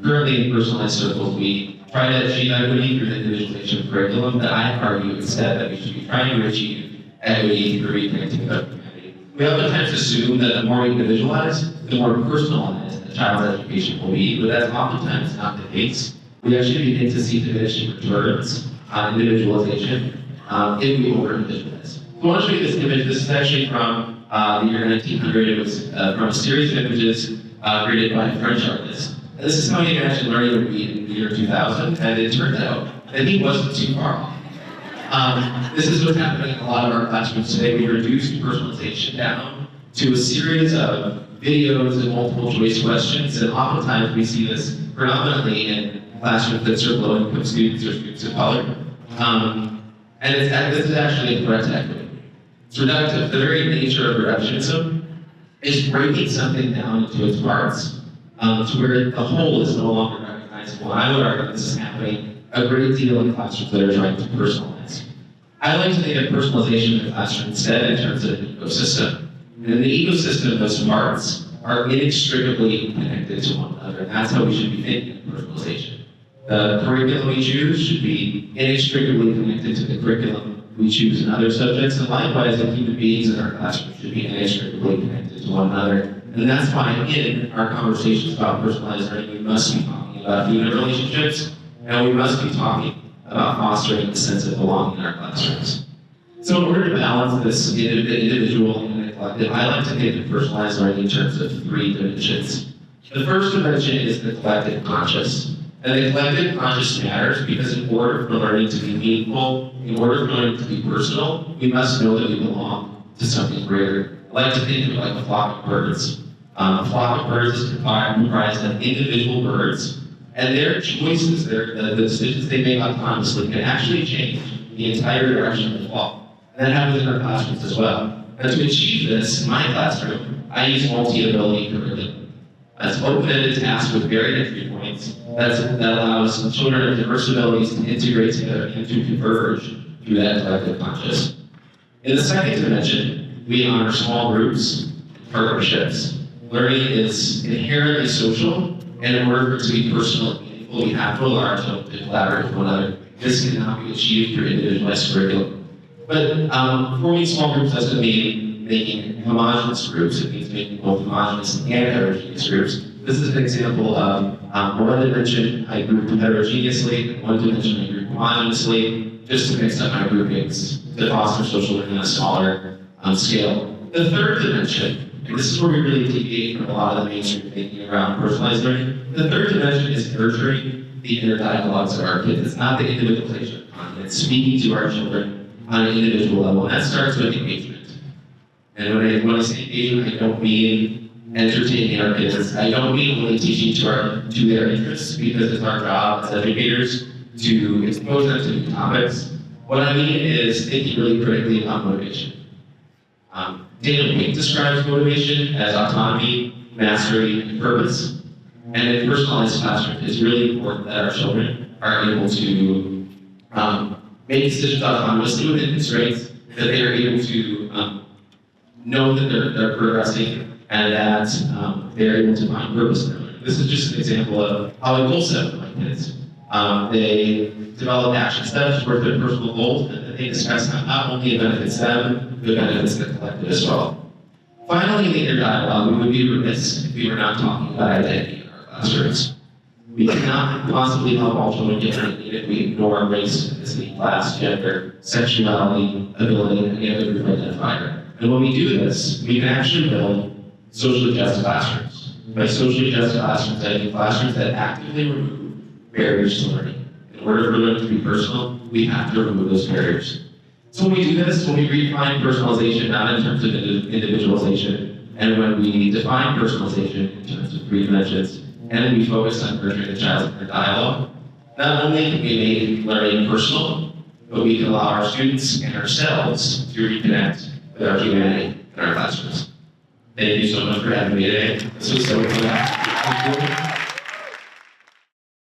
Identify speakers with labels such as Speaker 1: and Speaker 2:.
Speaker 1: Currently in personalized circles, we try to achieve equity through the individualization of curriculum that I argue instead that we should be trying to achieve equity through reconnecting with our community. We oftentimes assume that the more we individualize, the more personalized the child's education will be, but that's oftentimes not the case. We actually begin to see diminishing returns on individualization if we over-individualize. So I want to show you this image. This is actually from the year 1900. It was from a series of images created by a French artist. And this is how he imagined learning would be in the year 2000, and it turned out that he wasn't too far off. This is what's happening in a lot of our classrooms today. We reduced personalization down to a series of videos and multiple choice questions, and oftentimes we see this predominantly in classrooms that serve low-income students or students of color. And this is actually a threat to equity. It's reductive. The very nature of reductionism is breaking something down into its parts to where the whole is no longer recognizable. And I would argue this is happening a great deal in classrooms that are trying to personalize. I like to think of personalization in the classroom instead in terms of an ecosystem. And the ecosystem, those parts, are inextricably connected to one another. And that's how we should be thinking of personalization. The curriculum we choose should be inextricably connected to the curriculum we choose in other subjects, and likewise, the human beings in our classroom should be inextricably connected to one another. And that's why in our conversations about personalized learning, we must be talking about human relationships, and we must be talking about fostering a sense of belonging in our classrooms. So in order to balance this individual and the collective, I like to think of personalized learning in terms of 3 dimensions. The first dimension is the collective conscious. And the collective conscious matters because in order for learning to be meaningful, in order for learning to be personal, we must know that we belong to something greater. I like to think of it like a flock of birds. A flock of birds is comprised of individual birds, and their choices, the decisions they make autonomously can actually change the entire direction of the flock. And that happens in our classrooms as well. And to achieve this, in my classroom, I use multi-ability curriculum. That's open-ended tasks with varied entry points that allows children of diverse abilities to integrate together and to converge through that collective conscious. In the second dimension, we honor small groups, partnerships. Learning is inherently social, and in order for it to be personal and meaningful, we have to allow ourselves to collaborate with one another. This cannot be achieved through individualized curriculum. But forming small groups doesn't mean making homogenous groups. It means making both homogenous and heterogeneous groups. This is an example of one dimension I grouped heterogeneously, and one dimension I grouped homogenously, just to mix up my groupings to foster social learning on a smaller scale. The third dimension, and this is where we really deviate from a lot of the mainstream thinking around personalized learning. The third dimension is nurturing the inner dialogues of our kids. It's not the individualization of content, it's speaking to our children on an individual level, and that starts with engagement. And when I say engagement, I don't mean entertaining our kids. I don't mean only teaching to their interests, because it's our job as educators to expose them to new topics. What I mean is thinking really critically about motivation. Daniel Pink describes motivation as autonomy, mastery, and purpose. And in personalized classroom, it's really important that our children are able to make decisions autonomously within constraints, that they are able to know that they're progressing, and that they're able to find purpose in their learning. This is just an example of how I goal set with my kids. They develop action steps towards their personal goals, and then they discuss how not only it benefits them, but it benefits the collective as well. Finally, in the inner dialogue, we would be remiss if we were not talking about identity in our classrooms. We cannot possibly help all children get identity if we ignore race, ethnicity, class, gender, sexuality, ability, and any other group identifier. And when we do this, we can actually build socially just classrooms. By socially just classrooms, I mean classrooms that actively remove barriers to learning. In order for learning to be personal, we have to remove those barriers. So when we do this, when we redefine personalization, not in terms of individualization, and when we define personalization in terms of 3 dimensions, and then we focus on nurturing the child's inner dialogue, not only can we make learning personal, but we can allow our students and ourselves to reconnect with our humanity in our classrooms. Thank you so much for having me today. This was so fun.